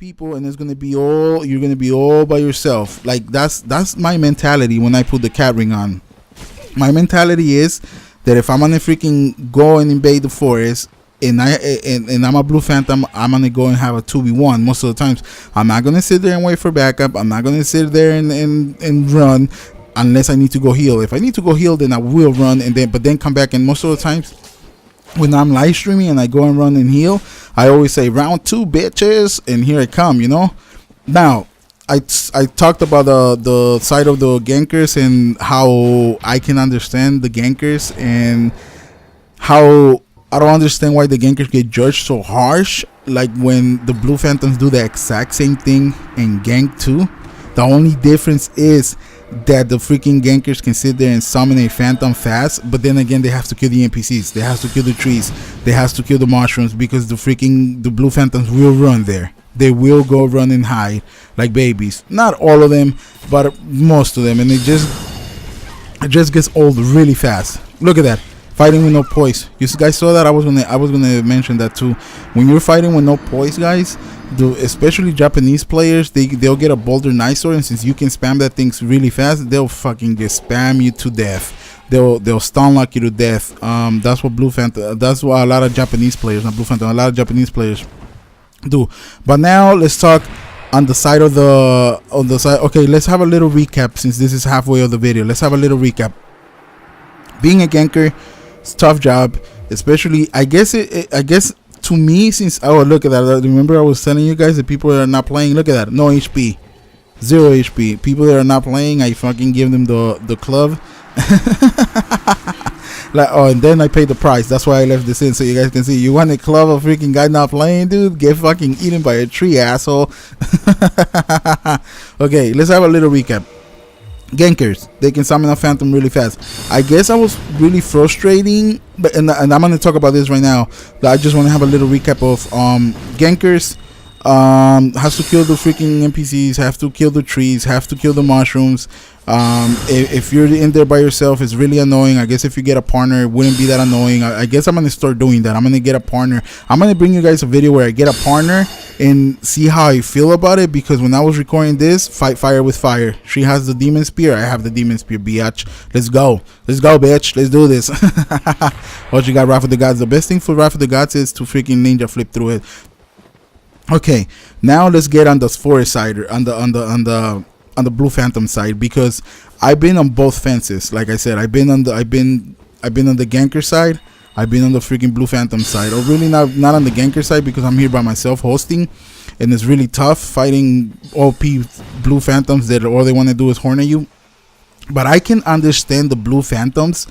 people, and it's gonna be all you're gonna be all by yourself. Like that's my mentality when I put the cat ring on. My mentality is that if I'm gonna freaking go and invade the forest, and I'm a blue phantom, I'm gonna go and have a 2v1 most of the times. I'm not gonna sit there and wait for backup. I'm not gonna sit there and run unless I need to go heal. If I need to go heal, then I will run, and then come back. And most of the times when I'm live streaming and I go and run and heal, I always say round 2, bitches, and here I come, you know. Now I talked about the side of the gankers and how I can understand the gankers, and how I don't understand why the gankers get judged so harsh. Like when the blue phantoms do the exact same thing and gank too. The only difference is that the freaking gankers can sit there and summon a phantom fast, but then again they have to kill the NPCs, they have to kill the trees, they have to kill the mushrooms, because the blue phantoms will run there. They will go run and hide like babies. Not all of them, but most of them, and it just gets old really fast. Look at that. Fighting with no poise. You guys saw that? I was gonna mention that too. When you're fighting with no poise, guys, especially Japanese players, they'll get a boulder knife sword, and since you can spam that thing really fast, they'll fucking just spam you to death. They'll stun lock you to death. That's what Blue Phantom. That's what a lot of Japanese players, not Blue Phantom, a lot of Japanese players do. But now let's talk on the side of the side. Okay, let's have a little recap since this is halfway of the video. Let's have a little recap. Being a ganker, it's a tough job, especially I guess to me, since look at that. Remember I was telling you guys that people that are not playing, look at that, no HP, 0 HP. People that are not playing, I fucking give them the club. Like, oh, and then I paid the price. That's why I left this in so you guys can see. You want a club of freaking guy not playing, dude? Get fucking eaten by a tree, asshole. Okay, let's have a little recap. Gankers, they can summon a phantom really fast. I guess I was really frustrating, but and I'm gonna talk about this right now. But I just want to have a little recap of gankers. Has to kill the freaking NPCs, have to kill the trees, have to kill the mushrooms. If you're in there by yourself, it's really annoying. I guess if you get a partner, it wouldn't be that annoying. I guess I'm gonna start doing that. I'm gonna get a partner. I'm gonna bring you guys a video where I get a partner and see how I feel about it, because when I was recording this, fight fire with fire. She has the demon spear, I have the demon spear, biatch. Let's go, bitch, let's do this. What you got, Wrath of the Gods? The best thing for Wrath of the Gods is to freaking ninja flip through it. Okay, now let's get on the forest side, on the blue phantom side, because I've been on both fences. Like I said, I've been on the ganker side, I've been on the freaking blue phantom side. Or really not on the ganker side, because I'm here by myself hosting, and it's really tough fighting OP blue phantoms that all they want to do is horn at you. But I can understand the blue phantoms,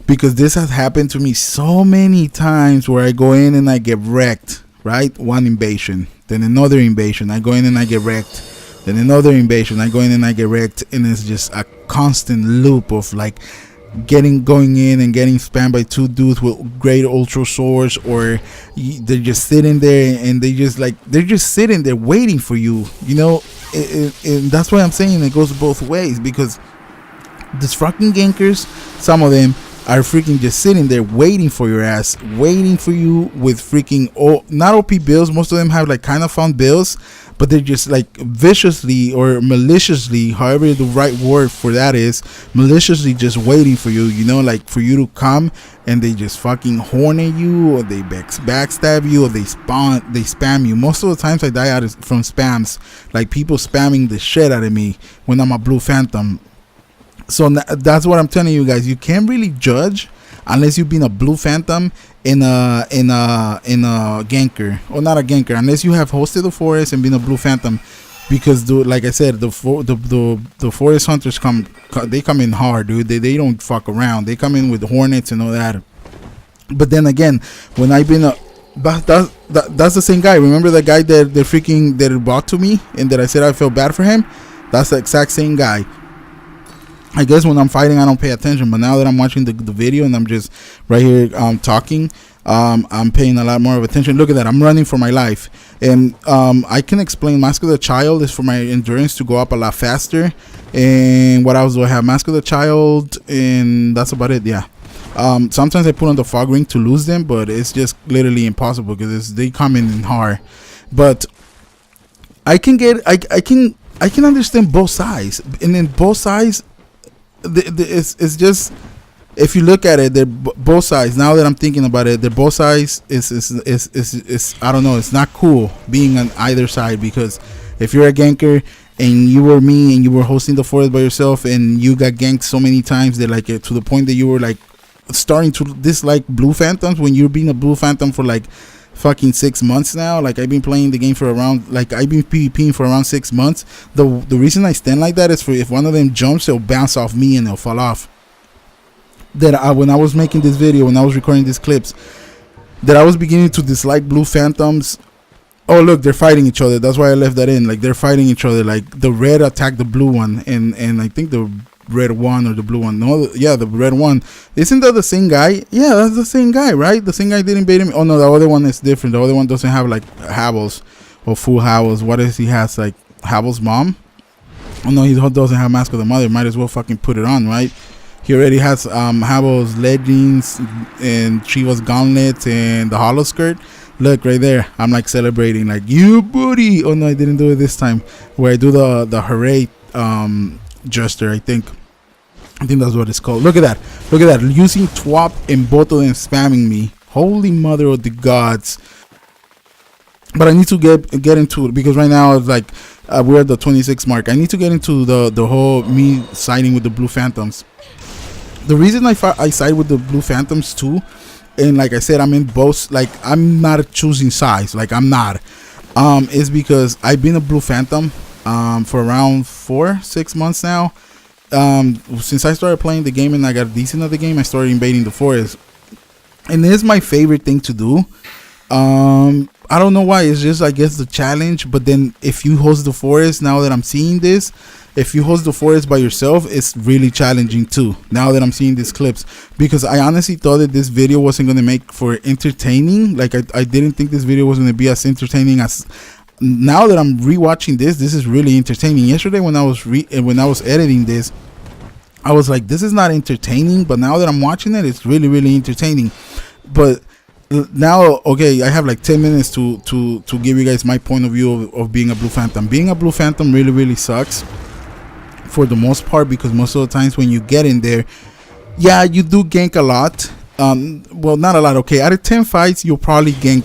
because this has happened to me so many times where I go in and I get wrecked. Right, one invasion, then another invasion, I go in and I get wrecked, then another invasion, I go in and I get wrecked, and it's just a constant loop of like going in and getting spammed by two dudes with great ultra swords, or they're just sitting there and they're just sitting there waiting for you, you know. And that's why I'm saying it goes both ways, because these fucking gankers, some of them are freaking just sitting there waiting for your ass, waiting for you with freaking not OP builds. Most of them have like kind of fun builds, but they're just like viciously or maliciously, however the right word for that is, maliciously just waiting for you, you know, like for you to come, and they just fucking horn at you, or they backstab you, or they spam you. Most of the times I die out from spams, like people spamming the shit out of me when I'm a blue phantom. So that's what I'm telling you guys. You can't really judge unless you've been a blue phantom in a ganker, or not a ganker, unless you have hosted the forest and been a blue phantom, because like I said, the forest hunters come in hard, dude. They don't fuck around. They come in with hornets and all that. But then again, when I've been that's the same guy. Remember that guy that bought to me and that I said I felt bad for him? That's the exact same guy. I guess when I'm fighting, I don't pay attention, but now that I'm watching the video and I'm just right here talking, I'm paying a lot more of attention. Look at that, I'm running for my life. And I can explain, Mask of the Child is for my endurance to go up a lot faster. And what else do I have? Mask of the Child, and that's about it. Yeah. Sometimes I put on the fog ring to lose them, but it's just literally impossible because they come in hard. But I can understand both sides, and then both sides, it's just, if you look at it, they're both sides. Now that I'm thinking about it, they're both sides. Is I don't know. It's not cool being on either side, because if you're a ganker and you were me and you were hosting the forest by yourself and you got ganked so many times that like to the point that you were like starting to dislike blue phantoms when you're being a blue phantom for like fucking 6 months now. Like I've been playing the game for around, like I've been PvPing for around 6 months. The reason I stand like that is for if one of them jumps, it'll bounce off me and it'll fall off. That when I was making this video, when I was recording these clips, that I was beginning to dislike blue phantoms. Oh look, they're fighting each other. That's why I left that in. Like they're fighting each other. Like the red attacked the blue one, and I think the red one or the blue one. No, yeah, the red one. Isn't that the same guy? Yeah, that's the same guy, right? The same guy didn't bait him. Oh no, the other one is different. The other one doesn't have like Havel's or full Havel's. What is he has, like Havel's mom? Oh no, he doesn't have Mask of the Mother. Might as well fucking put it on, right? He already has Havel's leggings and Shiva's gauntlets and the hollow skirt. Look right there. I'm like celebrating, like, you booty. Oh no, I didn't do it this time. Where I do the hooray gesture. I think that's what it's called. Look at that. Look at that. Using TWAP and both of them spamming me. Holy mother of the gods. But I need to get into it, because right now it's like we're at the 26 mark. I need to get into the whole me siding with the blue phantoms. The reason I side with the blue phantoms too, and like I said, I'm in both, like I'm not choosing sides, like I'm not, is because I've been a blue phantom for around 4-6 months now. Since I started playing the game and I got decent at the game, I started invading the forest, and this is my favorite thing to do. I don't know why. It's just, I guess, the challenge. But then if you host the forest, now that I'm seeing this, if you host the forest by yourself, it's really challenging too, now that I'm seeing these clips. Because I honestly thought that this video wasn't going to make for entertaining. Like I didn't think this video was going to be as entertaining as, now that I'm rewatching this is really entertaining. Yesterday when I was editing this, I was like, this is not entertaining, but now that I'm watching it, it's really, really entertaining. But now, okay, I have like 10 minutes to give you guys my point of view of being a blue phantom. Being a blue phantom really, really sucks for the most part, because most of the times when you get in there, yeah, you do gank a lot. Well, not a lot. Okay, out of 10 fights, you'll probably gank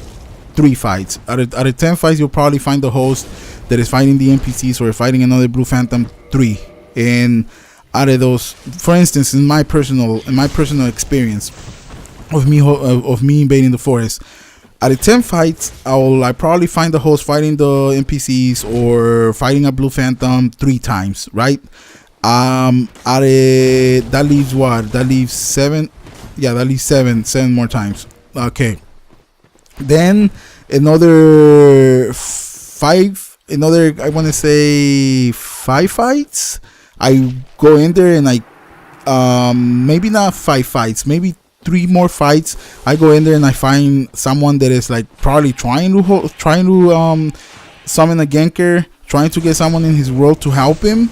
3 fights. Out of 10 fights, you'll probably find the host that is fighting the NPCs or fighting another blue phantom 3. And out of those, for instance, in my personal experience of me invading the forest, out of 10 fights, I probably find the host fighting the NPCs or fighting a blue phantom 3 times, right? That leaves what? That leaves 7. Yeah, that leaves 7 more times. Okay. Then another 5. I want to say 5 fights. I go in there and maybe not 5 fights, maybe 3 more fights. I go in there and I find someone that is like probably trying to summon a ganker, trying to get someone in his world to help him,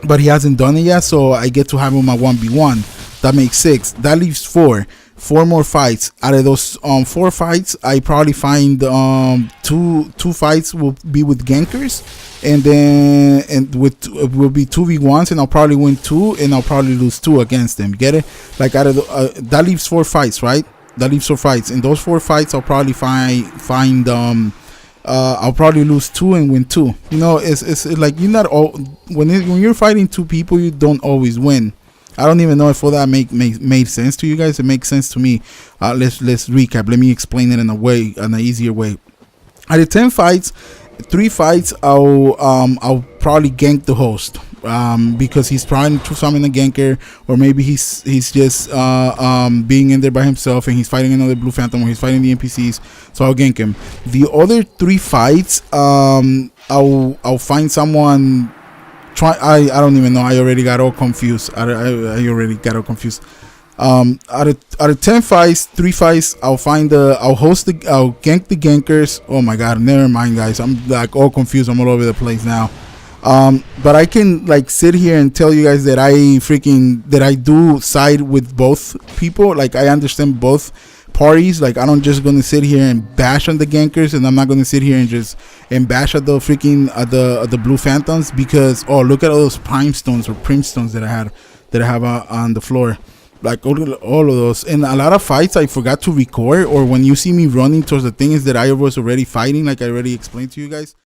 but he hasn't done it yet. So I get to have him at 1v1. That makes 6. That leaves 4 more fights. Out of those 4 fights, I probably find 2 fights will be with gankers, and then will be 2v1s, and I'll probably win 2 and I'll probably lose 2 against them. Get it? Like out of that leaves 4 fights, right? That leaves 4 fights. In those 4 fights, I'll probably find I'll probably lose 2 and win 2. You know, it's like, you're not all, when you're fighting 2 people, you don't always win. I don't even know if all that made sense to you guys. It makes sense to me. Let's recap. Let me explain it in an easier way. Out of 10 fights, 3 fights I'll probably gank the host, because he's trying to summon a ganker, or maybe he's just being in there by himself and he's fighting another blue phantom, or he's fighting the NPCs, so I'll gank him. The other 3 fights, I'll find someone. I don't even know. I already got all confused. I already got all confused. Out of 10 fights, 3 fights, I'll gank the gankers. Oh my god, never mind, guys. I'm like all confused. I'm all over the place now. But I can like sit here and tell you guys that I do side with both people. Like I understand both parties. Like, I don't just gonna sit here and bash on the gankers, and I'm not gonna sit here and bash at the freaking the blue phantoms, because oh, look at all those prime stones or prim stones that I have on the floor. Like all of those. In a lot of fights I forgot to record, or when you see me running towards the things that I was already fighting, like I already explained to you guys.